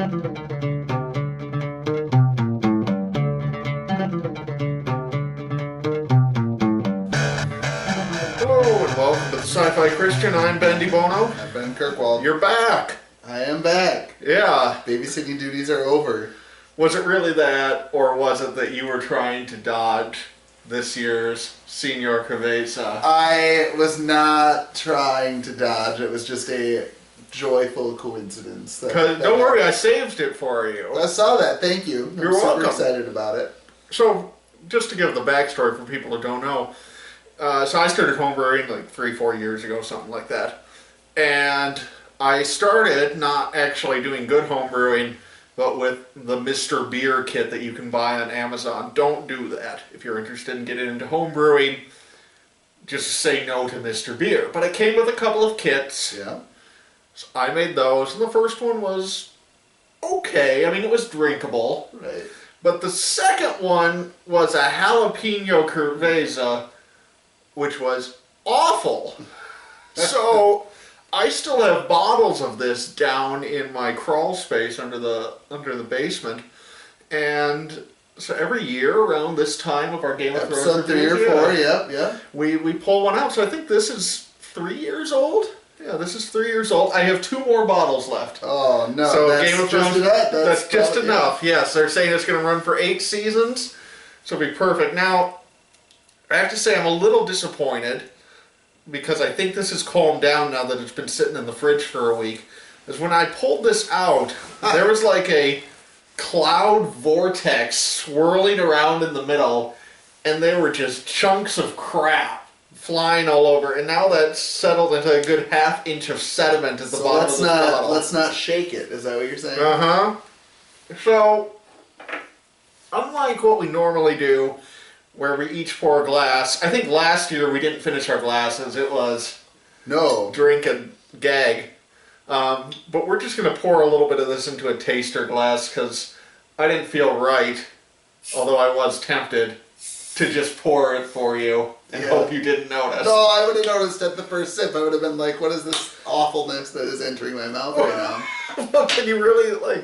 Hello and welcome to the Sci-Fi Christian. I'm Ben DeBono. I'm Ben Kirkwald. You're back. I am back. Yeah. Babysitting duties are over. Was it really that, or was it that you were trying to dodge this year's Senior Caveza? I was not trying to dodge. It was just a joyful coincidence. Don't worry, I saved it for you. I saw that. Thank you. You're I'm welcome. super excited about it. So, just to give the backstory for people who don't know, so I started homebrewing like 3-4 years ago, something like that. And I started not actually doing good homebrewing, but with the Mr. Beer kit that you can buy on Amazon. Don't do that. If you're interested in getting into homebrewing, just say no to Mr. Beer. But it came with a couple of kits. Yeah. So I made those, and the first one was okay. I mean, it was drinkable. Right. But the second one was a jalapeno cerveza, which was awful. So I still have bottles of this down in my crawl space under the basement, and so every year around this time of our Game of Thrones Episode 3 or 4, yeah. we pull one out. So I think this is 3 years old. Yeah, this is 3 years old. I have 2 more bottles left. Oh no! So that's Game of just Thrones, enough. that's just probably, enough. Yes, they're saying it's going to run for 8 seasons, so it'll be perfect. Now, I have to say I'm a little disappointed because I think this has calmed down now that it's been sitting in the fridge for a week. Is when I pulled this out, there was like a cloud vortex swirling around in the middle, and they were just chunks of crap flying all over, and now that's settled into a good half inch of sediment at the bottom of the bottle. Let's not shake it. Is that what you're saying? Uh-huh. So, unlike what we normally do, where we each pour a glass, I think last year we didn't finish our glasses. It was drink and gag. But we're just going to pour a little bit of this into a taster glass because I didn't feel right, although I was tempted, to just pour it for you and hope you didn't notice. No, I would have noticed at the first sip. I would have been like, what is this awfulness that is entering my mouth right now? Well, can you really,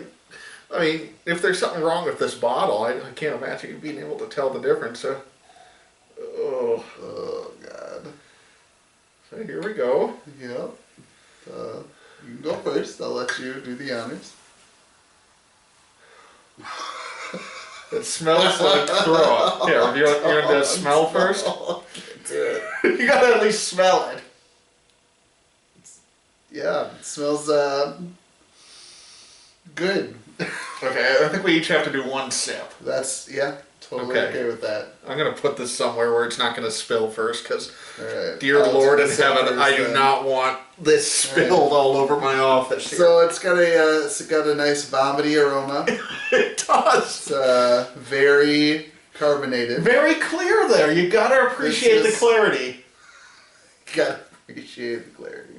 I mean, if there's something wrong with this bottle, I can't imagine you being able to tell the difference. So, Oh, God. So here we go. Yep. You can go first. I'll let you do the honors. It smells like throw up. Here, you want to smell first? Can't do it. You gotta at least smell it. Yeah, it smells good. Okay, I think we each have to do one sip. That's, totally okay with that. I'm gonna put this somewhere where it's not gonna spill first, because right. dear Lord in heaven, I do not want this spilled all over my office here. So it's got a nice vomity aroma. It does. It's very carbonated. Very clear there. You gotta appreciate the clarity. Gotta appreciate the clarity.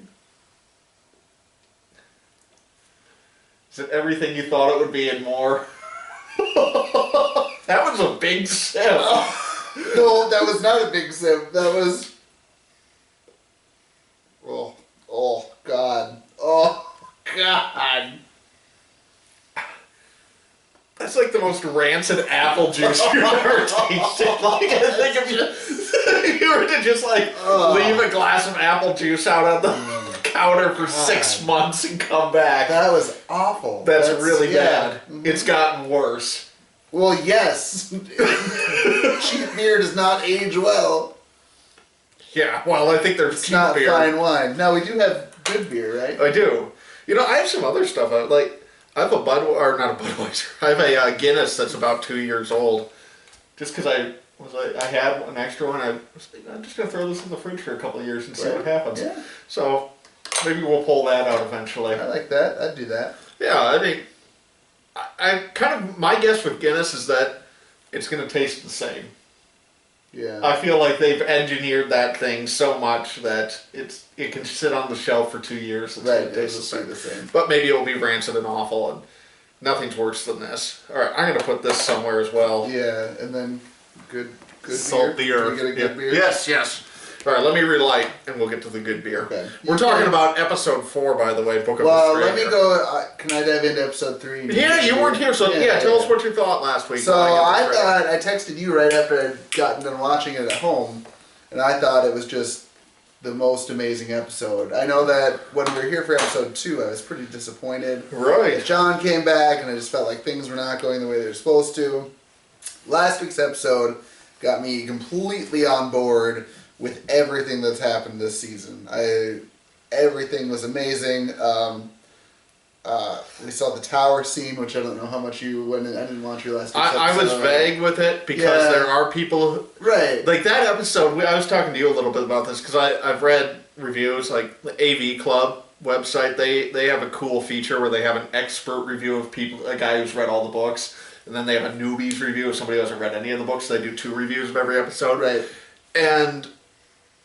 Is it everything you thought it would be and more? That was a big sip. No, that was not a big sip. That was... Oh, God. Oh, God. That's like the most rancid apple juice you've ever tasted. Like, I think if you were to just leave a glass of apple juice out on the counter for 6 months and come back. That was awful. That's really bad. Mm-hmm. It's gotten worse. Well, yes. Cheap beer does not age well. Yeah, well, I think there's It's cheap not beer. fine wine. Now, we do have good beer, right? I do. You know, I have some other stuff. I have a not a Budweiser. I have a Guinness that's about 2 years old. Just because I had an extra one. I was like, I'm just going to throw this in the fridge for a couple of years and see what happens. Yeah. So maybe we'll pull that out eventually. I like that. I'd do that. Yeah, I mean, I kind of, my guess with Guinness is that it's going to taste the same. Yeah. I feel like they've engineered that thing so much that it can sit on the shelf for 2 years. It's Right, going to taste the same. But maybe it will be rancid and awful, and nothing's worse than this. All right, I'm going to put this somewhere as well. Yeah, and then good Salt beer. the earth. Can we get a good beer? Yes. All right, let me relight, and we'll get to the good beer. Okay. We're talking about episode 4, by the way, Book of the Well, Stranger. let me go. Can I dive into episode 3? Yeah, you weren't here, so tell us what you thought last week. So I texted you right after I'd gotten done watching it at home, and I thought it was just the most amazing episode. I know that when we were here for episode 2, I was pretty disappointed. Right. John came back, and I just felt like things were not going the way they were supposed to. Last week's episode got me completely on board with everything that's happened this season. Everything was amazing. We saw the tower scene, which I don't know how much you went in. I didn't watch your last episode. I was vague with it because there are people who, right. Like that episode, I was talking to you a little bit about this because I've read reviews, like the AV Club website, they have a cool feature where they have an expert review of people, a guy who's read all the books, and then they have a newbie's review of somebody who hasn't read any of the books. They do 2 reviews of every episode. Right. And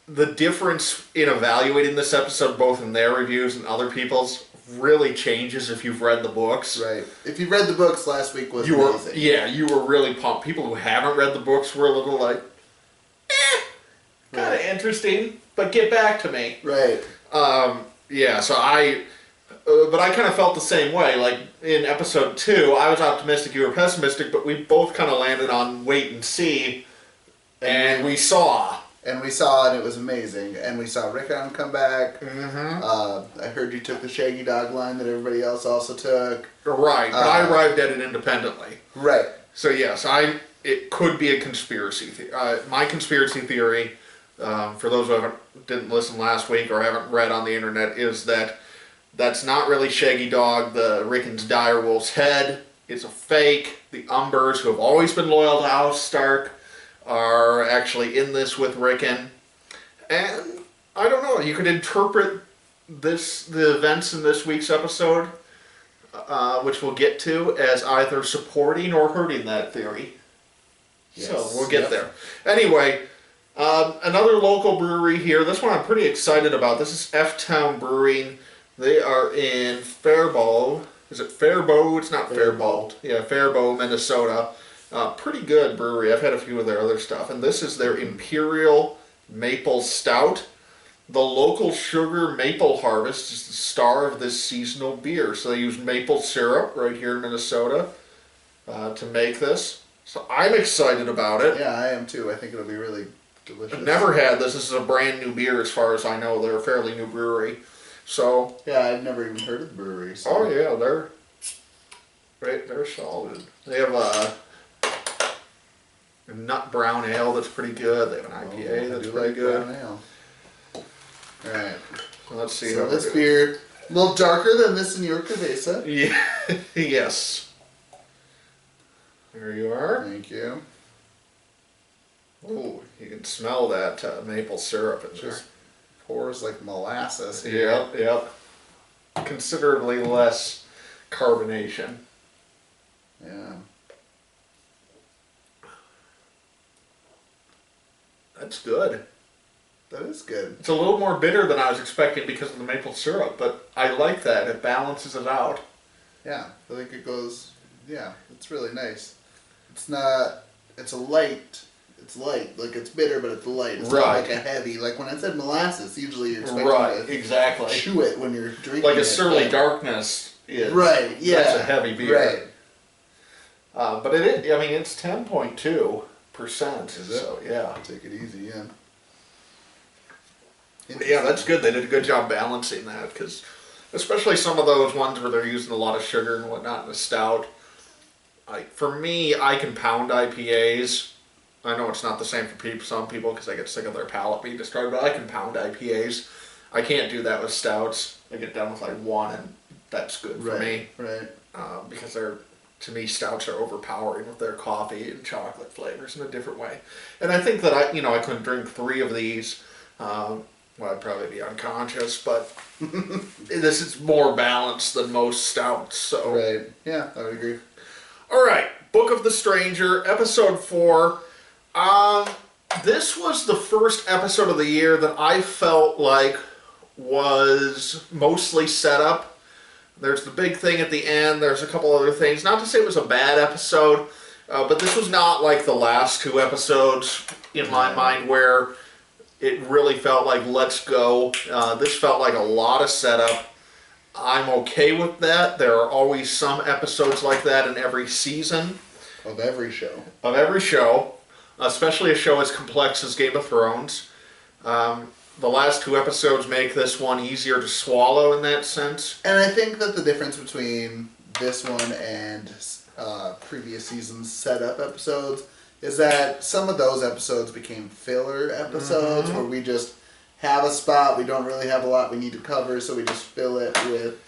the difference in evaluating this episode, both in their reviews and other people's, really changes if you've read the books. Right. If you read the books, last week was you amazing. You were really pumped. People who haven't read the books were a little like, kind of interesting, but get back to me. Right. But I kind of felt the same way. Like in episode 2, I was optimistic, you were pessimistic, but we both kind of landed on wait and see, and we saw. And we saw it, it was amazing. And we saw Rickon come back. Mm-hmm. I heard you took the Shaggy Dog line that everybody else also took. Right, but I arrived at it independently. Right. So yes, it could be a conspiracy theory. My conspiracy theory, for those who didn't listen last week or haven't read on the internet, is that that's not really Shaggy Dog, the Rickon's direwolf's head. It's a fake. The Umbers, who have always been loyal to House Stark, are actually in this with Rickon. And I don't know, you could interpret the events in this week's episode, which we'll get to, as either supporting or hurting that theory. Yes. So we'll get there. Anyway, another local brewery here. This one I'm pretty excited about. This is F-Town Brewing. They are in Faribault. Is it Faribault? It's not Faribault. Yeah, Faribault, Minnesota. Pretty good brewery. I've had a few of their other stuff. And this is their Imperial Maple Stout. The local sugar maple harvest is the star of this seasonal beer. So they use maple syrup right here in Minnesota to make this. So I'm excited about it. Yeah, I am too. I think it'll be really delicious. I've never had this. This is a brand new beer as far as I know. They're a fairly new brewery. So yeah, I've never even heard of the brewery. So. Oh yeah, they're solid. They have a nut brown ale that's pretty good. They have an IPA that's pretty good. Brown ale. All right. So let's see. So this beer, a little darker than this in your Cabeza. Yeah. Yes. There you are. Thank you. Oh, you can smell that maple syrup in there. Just pours like molasses here. Yep. Considerably less carbonation. Yeah. That's good. That is good. It's a little more bitter than I was expecting because of the maple syrup, but I like that. It balances it out. Yeah, I think it goes, yeah, it's really nice. It's not, it's light, like it's bitter, but it's light. It's not like a heavy, like when I said molasses, usually you're expecting to chew it when you're drinking like it. a Surly Darkness is. Right, yeah. That's a heavy beer. Right. But it is, I mean, it's 10.2%. Is it? So, yeah. Take it easy, yeah. Yeah, that's good. They did a good job balancing that, because especially some of those ones where they're using a lot of sugar and whatnot in the stout. For me, I can pound IPAs. I know it's not the same for some people because I get sick of their palate being destroyed, but I can pound IPAs. I can't do that with stouts. I get done with like one, and that's good for me. Right. Because to me, stouts are overpowering with their coffee and chocolate flavors in a different way. And I think that I couldn't drink 3 of these. Well, I'd probably be unconscious, but this is more balanced than most stouts. So. Right. Yeah, I would agree. All right, Book of the Stranger, episode 4. This was the first episode of the year that I felt like was mostly set up. There's the big thing at the end. There's a couple other things. Not to say it was a bad episode, but this was not like the last 2 episodes in my mind where It really felt like let's go. This felt like a lot of setup. I'm okay with that. There are always some episodes like that in every season. Of every show. Of every show. Especially a show as complex as Game of Thrones. The last 2 episodes make this one easier to swallow in that sense. And I think that the difference between this one and previous season's setup episodes is that some of those episodes became filler episodes where we just have a spot, we don't really have a lot we need to cover, so we just fill it with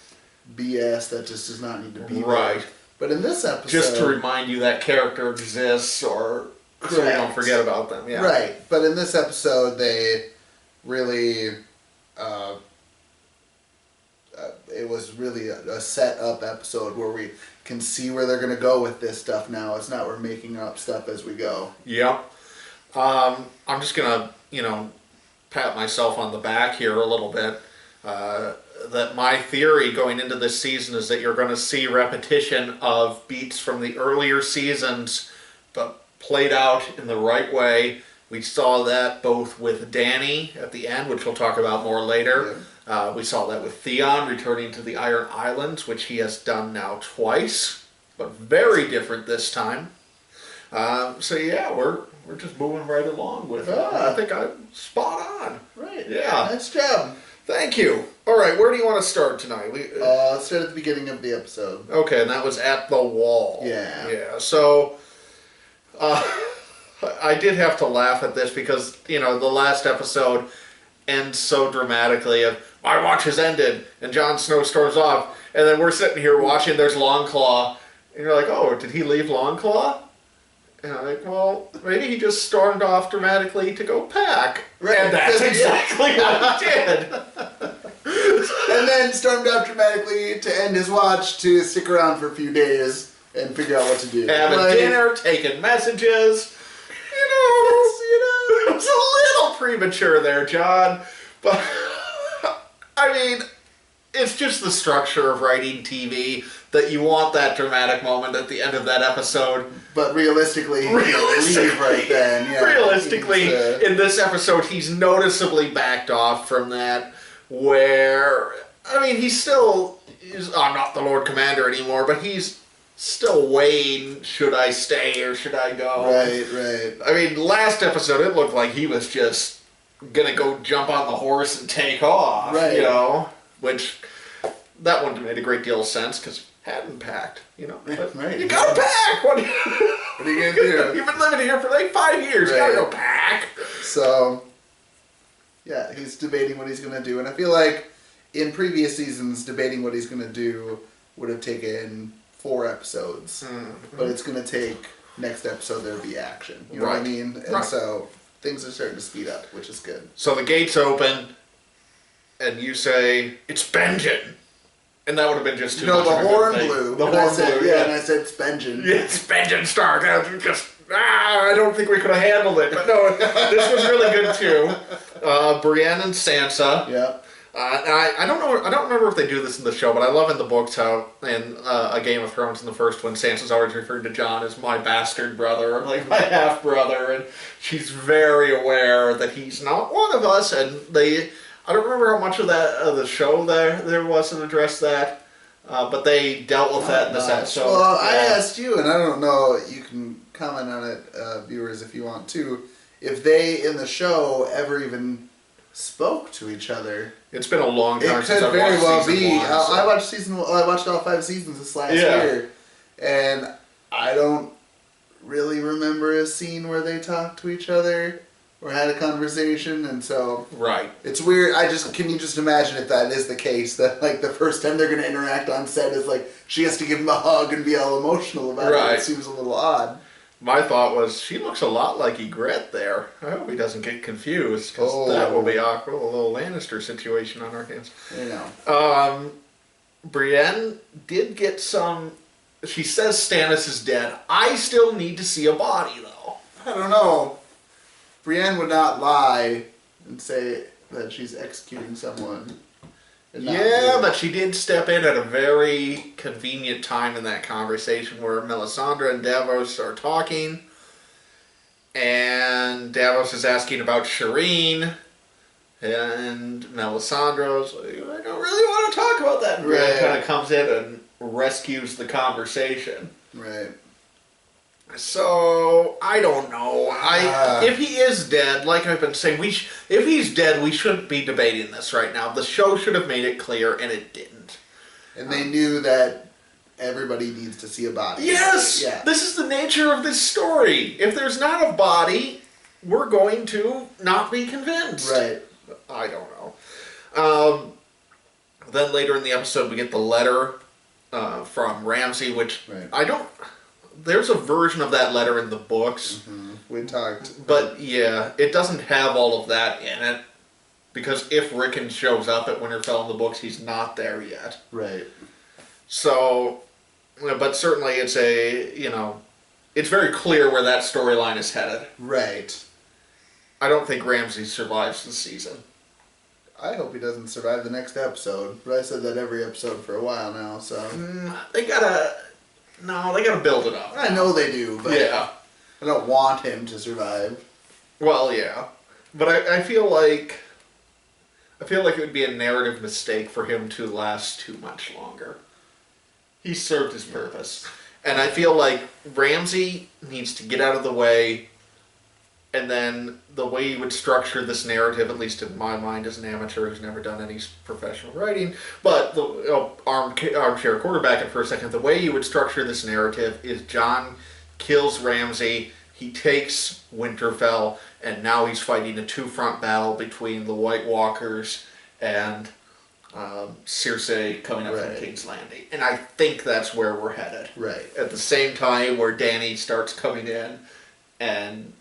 BS that just does not need to be there. But in this episode... Just to remind you that character exists, or so you don't forget about them. Yeah. Right. But in this episode, they really... it was really a set-up episode where we can see where they're going to go with this stuff now. It's not we're making up stuff as we go. Yeah. I'm just going to, pat myself on the back here a little bit. That my theory going into this season is that you're going to see repetition of beats from the earlier seasons, but played out in the right way. We saw that both with Dany at the end, which we'll talk about more later. Yeah. We saw that with Theon returning to the Iron Islands, which he has done now twice, but very different this time. So yeah, we're just moving right along with it. I think I'm spot on. Right. Yeah. Nice job. Thank you. All right, where do you want to start tonight? Let's start at the beginning of the episode. Okay, and that was at the wall. Yeah. Yeah. So, I did have to laugh at this because the last episode ends so dramatically. Of my watch has ended, and Jon Snow storms off, and then we're sitting here watching. There's Longclaw, and you're like, oh, did he leave Longclaw? And I'm like, well, maybe he just stormed off dramatically to go pack. Right. And that's exactly what he did. And then stormed off dramatically to end his watch to stick around for a few days and figure out what to do. Having dinner, taking messages. It's a little premature there, John. But, I mean, it's just the structure of writing TV that you want that dramatic moment at the end of that episode. But realistically, he can't leave right then. Yeah, realistically, in this episode, he's noticeably backed off from that, where, I mean, he still is, I'm not the Lord Commander anymore, but he's still weighing, should I stay or should I go? Right. I mean, last episode, it looked like he was just gonna go jump on the horse and take off, which that wouldn't have made a great deal of sense, because hadn't packed, But right. You gotta pack! What are you gonna do? You've been living here for like 5 years, you gotta go pack! So, yeah, he's debating what he's gonna do, and I feel like in previous seasons, debating what he's gonna do would have taken 4 episodes. But it's gonna take, next episode there'll be action. You know what I mean? And so, things are starting to speed up, which is good. So the gates open, and you say, it's Benjen! And that would have been just too much. The horn blew. The horn blew, yeah. And I said, it's Benjen. Yeah, it's Benjen Stark. I don't think we could have handled it. But no, this was really good too. Brienne and Sansa. Yeah. I don't know. I don't remember if they do this in the show, but I love in the books how in A Game of Thrones in the first one, Sansa's always referred to Jon as my bastard brother, or like my half brother, and she's very aware that he's not one of us. And I don't remember how much of the show there was to address that, but they dealt with that in this episode. Well, I asked you, and I don't know. You can comment on it, viewers, if you want to. If they in the show ever even spoke to each other. It's been a long time since I've watched season 1. So. I watched all 5 seasons this last year, and I don't really remember a scene where they talked to each other or had a conversation, and so it's weird. Can you just imagine if that is the case, that like the first time they're going to interact on set is like she has to give him a hug and be all emotional about it. It seems a little odd. My thought was, she looks a lot like Ygritte there. I hope he doesn't get confused, because that will be awkward. A little Lannister situation on our hands. Brienne did get some... She says Stannis is dead. I still need to see a body, though. I don't know. Brienne would not lie and say that she's executing someone. Yeah, but she did step in at a very convenient time in that conversation where Melisandre and Davos are talking, And Davos is asking about Shireen. And Melisandre's like, I don't really want to talk about that. And Bran kind of comes in and rescues the conversation. Right. So, I don't know. If he is dead, like I've been saying, if he's dead, we shouldn't be debating this right now. The show should have made it clear, and it didn't. And they knew that everybody needs to see a body. Yes! Yeah. This is the nature of this story. If there's not a body, we're going to not be convinced. Right. I don't know. Then later in the episode, we get the letter from Ramsay, which I don't... There's a version of that letter in the books. Mm-hmm. We talked. But yeah, it doesn't have all of that in it. Because if Rickon shows up at Winterfell in the books, he's not there yet. Right. So, but certainly it's it's very clear where that storyline is headed. Right. I don't think Ramsay survives the season. I hope he doesn't survive the next episode. But I said that every episode for a while now, so... They gotta build it up. I know they do, but yeah. I don't want him to survive. Well, yeah. But I feel like it would be a narrative mistake for him to last too much longer. He served his purpose. And I feel like Ramsay needs to get out of the way, and then the way you would structure this narrative, at least in my mind as an amateur who's never done any professional writing, but the armchair quarterbacking for a second, the way you would structure this narrative is Jon kills Ramsay, he takes Winterfell, and now he's fighting a two-front battle between the White Walkers and Cersei coming up from King's Landing. And I think that's where we're headed. Right. At the same time where Dany starts coming in and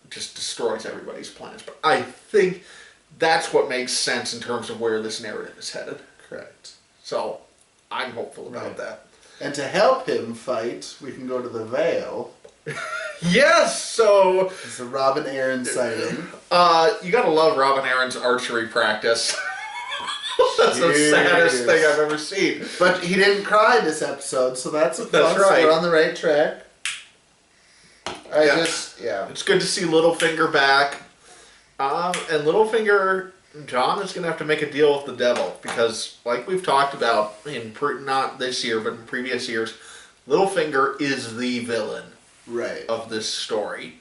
just destroys everybody's plans. But I think that's what makes sense in terms of where this narrative is headed. Correct. So, I'm hopeful about that. And to help him fight, we can go to the Vale. Yes! So... It's a Robin Aaron sighting. You gotta love Robin Aaron's archery practice. That's the saddest thing I've ever seen. But he didn't cry this episode, so that's a plus. That's right. We're on the right track. It's good to see Littlefinger back. And Littlefinger, Jon is going to have to make a deal with the devil. Because, like we've talked about, not this year, but in previous years, Littlefinger is the villain of this story.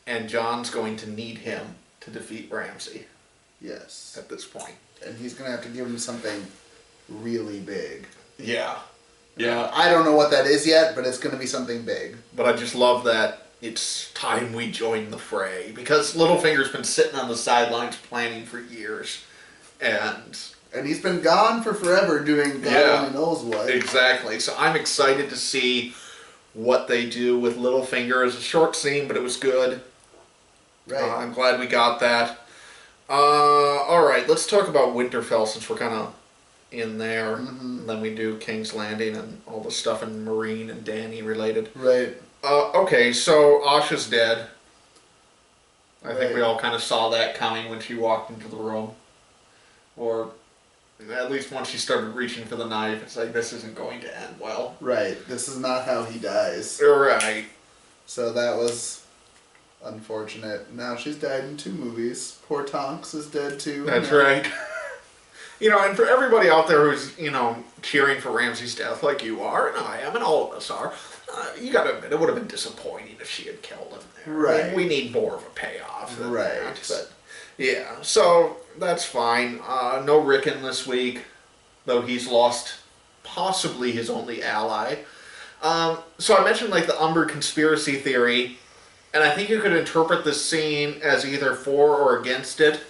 And Jon's going to need him to defeat Ramsay. Yes. At this point. And he's going to have to give him something really big. Yeah. I don't know what that is yet, but it's going to be something big. But I just love that it's time we join the fray. Because Littlefinger's been sitting on the sidelines planning for years. And he's been gone for forever doing God only knows what. Exactly. So I'm excited to see what they do with Littlefinger. It was a short scene, but it was good. Right. I'm glad we got that. Alright, let's talk about Winterfell since we're kind of in there. Mm-hmm. And then we do King's Landing and all the stuff in Marine and Dany related. Right. Okay, so Asha's dead. I think we all kind of saw that coming when she walked into the room. Or at least once she started reaching for the knife, it's like, this isn't going to end well. Right. This is not how he dies. Right. So that was unfortunate. Now she's died in 2 movies. Poor Tonks is dead too. That's right. And for everybody out there who's, cheering for Ramsay's death like you are, and I am, and all of us are, you gotta admit, it would have been disappointing if she had killed him there. Right. We need more of a payoff than right. that. But, yeah, so that's fine. No Rickon this week, though he's lost possibly his only ally. So I mentioned, the Umber conspiracy theory, and I think you could interpret this scene as either for or against it.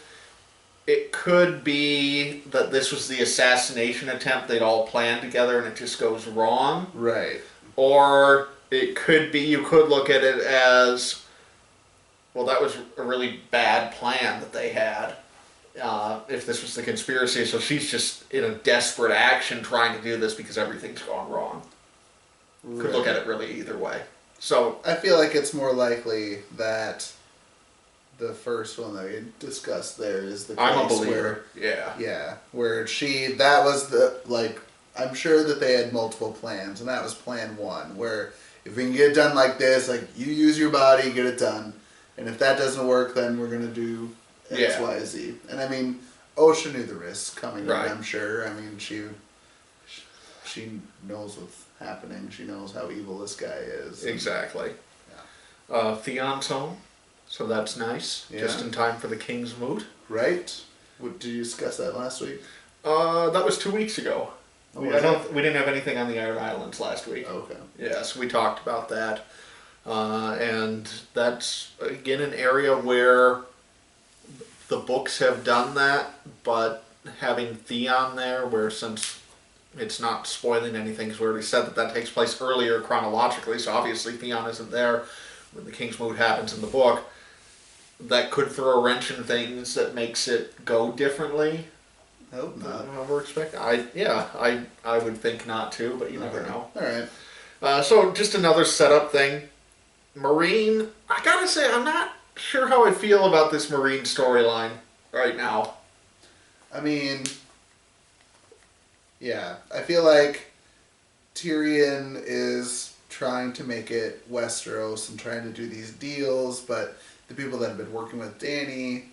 It could be that this was the assassination attempt they'd all planned together and it just goes wrong. Right. Or it could be, you could look at it as, well, that was a really bad plan that they had. If this was the conspiracy, so she's just in a desperate action trying to do this because everything's gone wrong. Right. Could look at it really either way. So I feel like it's more likely that the first one that we discussed there is the case I'm a believer. Where that was I'm sure that they had multiple plans, and that was plan 1, where if we can get it done like this, you use your body, get it done. And if that doesn't work, then we're going to do X, Y, Z. And I mean, Osha knew the risks coming in, I'm sure. I mean, she knows what's happening. She knows how evil this guy is. Exactly. Theon's home, so that's nice. Yeah. Just in time for the King's Moot. Right. Did you discuss that last week? That was 2 weeks ago. Oh, we didn't have anything on the Iron Islands last week. Okay. Yes, we talked about that. And that's, again, an area where the books have done that, but having Theon there, where since it's not spoiling anything, because we already said that takes place earlier chronologically, so obviously Theon isn't there when the King's Moot happens in the book, that could throw a wrench in things that makes it go differently. I hope not. We're expecting. I would think not too, but you never know. All right. So just another setup thing. Marine, I gotta say, I'm not sure how I feel about this Marine storyline right now. I mean, yeah, I feel like Tyrion is trying to make it Westeros and trying to do these deals, but the people that have been working with Dany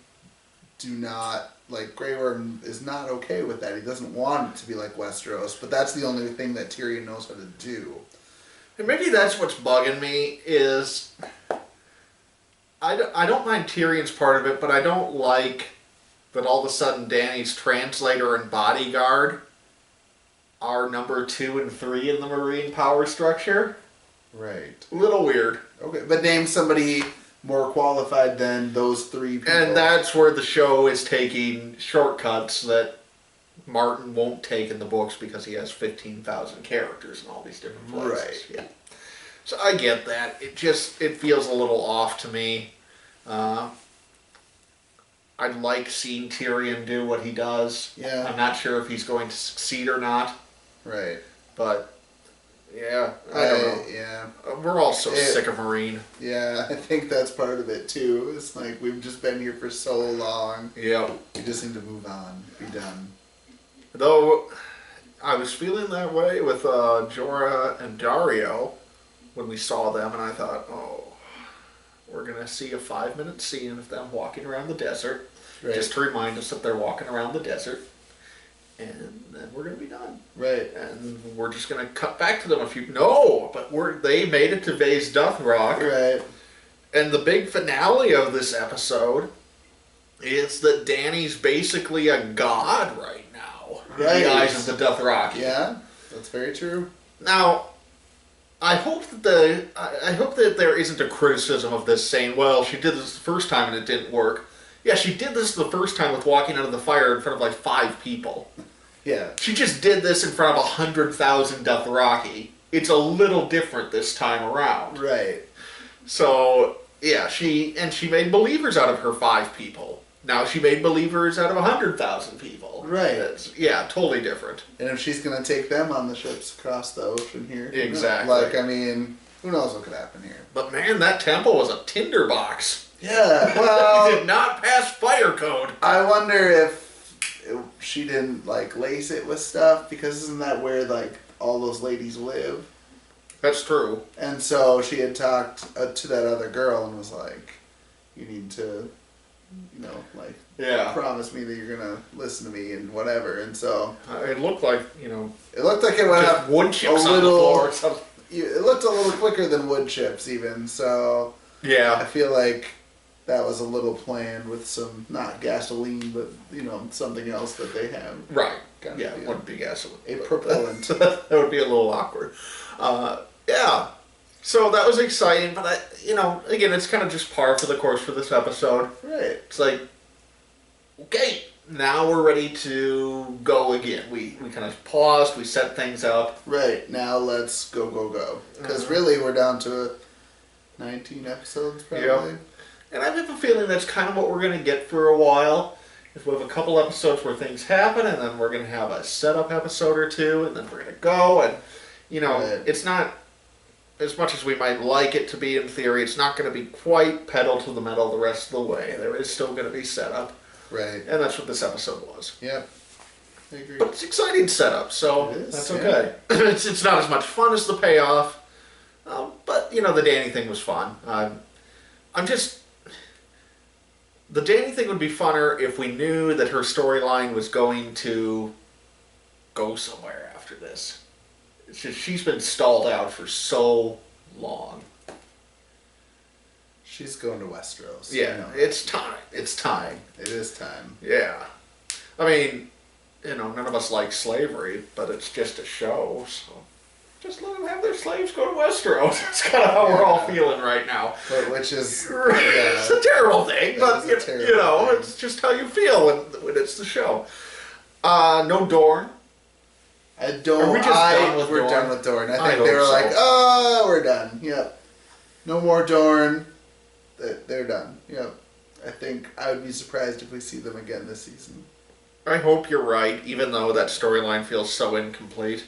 do not, like, Grey Worm is not okay with that. He doesn't want it to be like Westeros, but that's the only thing that Tyrion knows how to do. And maybe that's what's bugging me is I don't mind Tyrion's part of it, but I don't like that all of a sudden Dany's translator and bodyguard are number 2 and 3 in the Marine power structure. Right. A little weird. Okay, but name somebody more qualified than those 3 people. And that's where the show is taking shortcuts that Martin won't take in the books because he has 15,000 characters and all these different places. Right. Yeah. So I get that. It feels a little off to me. I like seeing Tyrion do what he does. Yeah. I'm not sure if he's going to succeed or not. Right. But, yeah, I don't know. Yeah. We're all so sick of Marine. Yeah, I think that's part of it too. It's like we've just been here for so long. Yeah. We just need to move on. Be done. Though, I was feeling that way with Jorah and Dario when we saw them, and I thought, oh, we're going to see a 5-minute scene of them walking around the desert, just to remind us that they're walking around the desert, and then we're going to be done. Right. And we're just going to cut back to them a few... No, but they made it to Vase Dothrock. Right. And the big finale of this episode is that Dany's basically a god right now. Right. In the eyes of the Dothraki. Yeah, that's very true. Now, I hope that there isn't a criticism of this saying, well, she did this the first time and it didn't work. Yeah, she did this the first time with walking out of the fire in front of like 5 people. Yeah. She just did this in front of 100,000 Dothraki. It's a little different this time around. Right. So, yeah, she made believers out of her 5 people. Now she made believers out of 100,000 people. Right. Yeah, totally different. And if she's going to take them on the ships across the ocean here. Exactly. Like, I mean, who knows what could happen here. But man, that temple was a tinderbox. Yeah, well... It did not pass fire code. I wonder if she didn't, like, lace it with stuff, because isn't that where, like, all those ladies live? That's true. And so she had talked to that other girl and was like, you need to... like, promise me that you're gonna listen to me and whatever. And so it looked like, it looked like it went up wood chips on the floor or something. It looked a little quicker than wood chips even. So yeah, I feel like that was a little planned with some, not gasoline, but something else that they have. Right. Yeah, it wouldn't be gasoline. A propellant. That would be a little awkward. Yeah. So that was exciting, but again, it's kind of just par for the course for this episode. Right. It's like, okay, now we're ready to go again. We kind of paused, we set things up. Right. Now let's go. Because really we're down to 19 episodes probably. Yep. And I have a feeling that's kind of what we're going to get for a while. If we have a couple episodes where things happen, and then we're going to have a setup episode or two, and then we're going to go, and, It's not... As much as we might like it to be in theory, it's not going to be quite pedal to the metal the rest of the way. There is still going to be setup. Right. And that's what this episode was. Yep. I agree. But it's exciting setup, so that's okay. It's not as much fun as the payoff, but, the Dany thing was fun. I'm just... The Dany thing would be funner if we knew that her storyline was going to go somewhere after this. It's just, she's been stalled out for so long. She's going to Westeros. Yeah, it's time. It's time. It is time. Yeah. I mean, none of us like slavery, but it's just a show, so just let them have their slaves go to Westeros. That's kind of how we're all feeling right now. But which is... it's a terrible thing, but, thing. it's just how you feel when it's the show. No Dorne. I don't... Are we just done with we're Dorne? done with Dorne. I I think they hope were so. like, oh, we're done. Yep. No more Dorne. They're done. Yep. I think I would be surprised if we see them again this season. I hope you're right, even though that storyline feels so incomplete.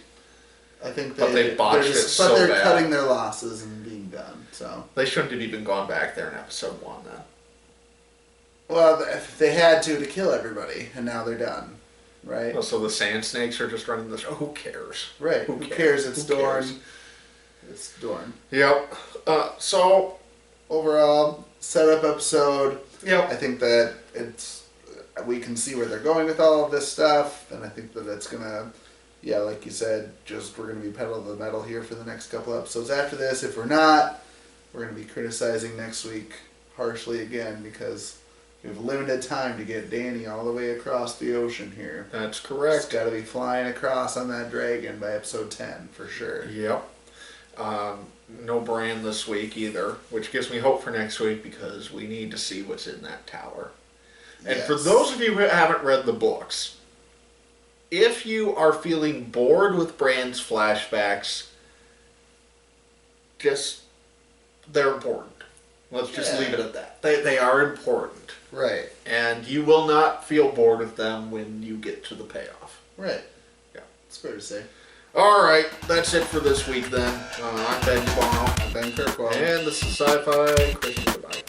I think But they botched it so But they're bad. cutting their losses and being done, so... They shouldn't have even gone back there in episode 1, then. Well, they had to kill everybody, and now they're done. Right? Well, so the Sand Snakes are just running the show. Who cares? Right. Who cares? It's Who Dorne. cares? It's Dorne. Yep. So... Overall, setup episode. Yep. I think that we can see where they're going with all of this stuff, and I think that it's gonna, like you said, we're gonna be pedal to the metal here for the next couple episodes after this. If we're not, we're gonna be criticizing next week harshly again because we have limited time to get Dany all the way across the ocean here. That's correct. It's got to be flying across on that dragon by episode 10 for sure. Yep. No Bran this week either, which gives me hope for next week because we need to see what's in that tower. And for those of you who haven't read the books, if you are feeling bored with Bran's flashbacks, they're important. Let's just leave it at that. They are important. Right. And you will not feel bored with them when you get to the payoff. Right. Yeah. It's fair to say. All right, that's it for this week then. I'm Ben Bono. I'm Ben Kirkwell. And this is Sci-Fi Christian Goodbye.